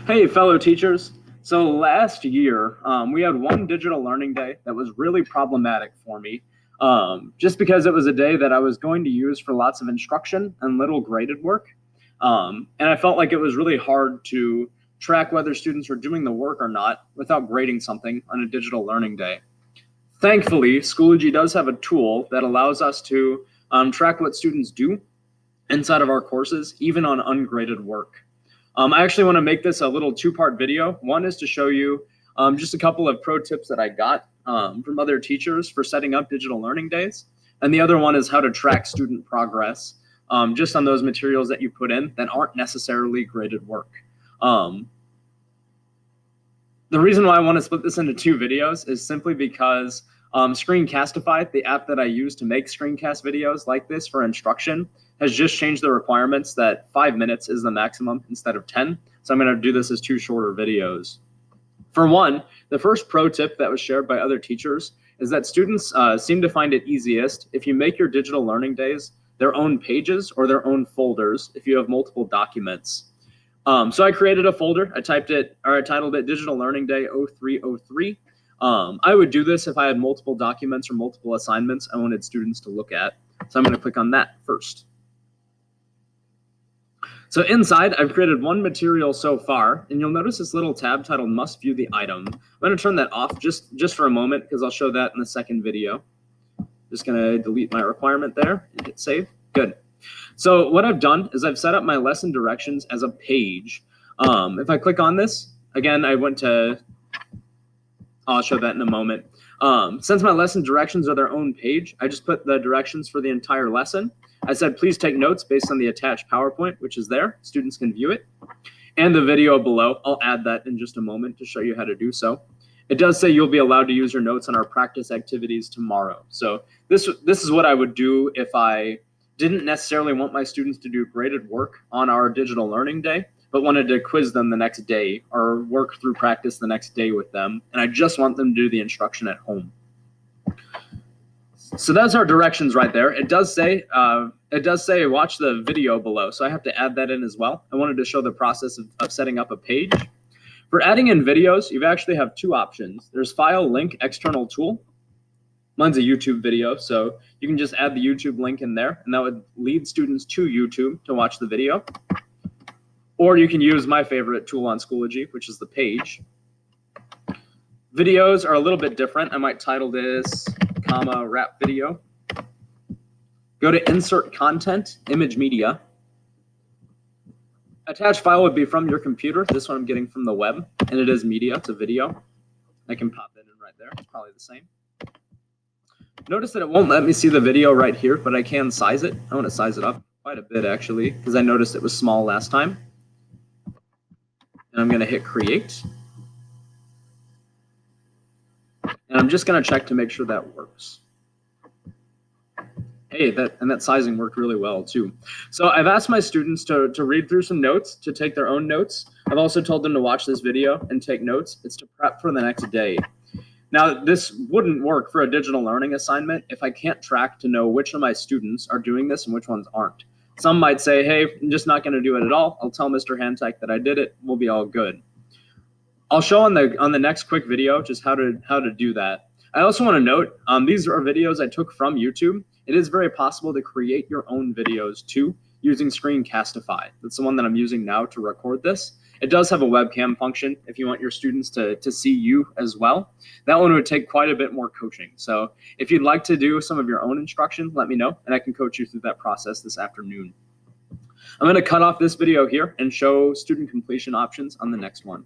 Hey, fellow teachers. So last year, we had one digital learning day that was really problematic for me, just because it was a day that I was going to use for lots of instruction and little graded work. And I felt like it was really hard to track whether students were doing the work or not without grading something on a digital learning day. Thankfully, Schoology does have a tool that allows us to track what students do inside of our courses, even on ungraded work. I actually want to make this a little two-part video. One is to show you just a couple of pro tips that I got from other teachers for setting up digital learning days. And the other one is how to track student progress just on those materials that you put in that aren't necessarily graded work. The reason why I want to split this into two videos is simply because Screencastify, the app that I use to make screencast videos like this for instruction, has just changed the requirements that 5 minutes is the maximum instead of 10. So I'm going to do this as two shorter videos. For one, the first pro tip that was shared by other teachers is that students seem to find it easiest if you make your digital learning days their own pages or their own folders if you have multiple documents. So I created a folder. I titled it Digital Learning Day 0303. I would do this if I had multiple documents or multiple assignments I wanted students to look at. So I'm going to click on that first. So inside, I've created one material so far, and you'll notice this little tab titled Must View the Item. I'm going to turn that off just for a moment because I'll show that in the second video. Just going to delete my requirement there and hit save. Good. So what I've done is I've set up my lesson directions as a page. If I click on this, again, I'll show that in a moment. Since my lesson directions are their own page, I just put the directions for the entire lesson. I said, please take notes based on the attached PowerPoint, which is there. Students can view it. And the video below, I'll add that in just a moment to show you how to do so. It does say you'll be allowed to use your notes on our practice activities tomorrow. So this is what I would do if I didn't necessarily want my students to do graded work on our digital learning day, but wanted to quiz them the next day or work through practice the next day with them. And I just want them to do the instruction at home. So that's our directions right there. It does say watch the video below. So I have to add that in as well. I wanted to show the process of setting up a page. For adding in videos, you actually have two options. There's file, link, external tool. Mine's a YouTube video, so you can just add the YouTube link in there, and that would lead students to YouTube to watch the video. Or you can use my favorite tool on Schoology, which is the page. Videos are a little bit different. I might title this, wrap video. Go to Insert Content, Image Media. Attached file would be from your computer. This one I'm getting from the web, and it is media. It's a video. I can pop that in right there. It's probably the same. Notice that it won't let me see the video right here, but I can size it. I want to size it up quite a bit, actually, because I noticed it was small last time. And I'm going to hit Create. And I'm just going to check to make sure that works. Hey, that sizing worked really well, too. So I've asked my students to read through some notes, to take their own notes. I've also told them to watch this video and take notes. It's to prep for the next day. Now, this wouldn't work for a digital learning assignment if I can't track to know which of my students are doing this and which ones aren't. Some might say, hey, I'm just not going to do it at all. I'll tell Mr. Hantek that I did it. We'll be all good. I'll show on the next quick video just how to do that. I also want to note, these are videos I took from YouTube. It is very possible to create your own videos too using Screencastify. That's the one that I'm using now to record this. It does have a webcam function if you want your students to see you as well. That one would take quite a bit more coaching. So if you'd like to do some of your own instruction, let me know, and I can coach you through that process this afternoon. I'm going to cut off this video here and show student completion options on the next one.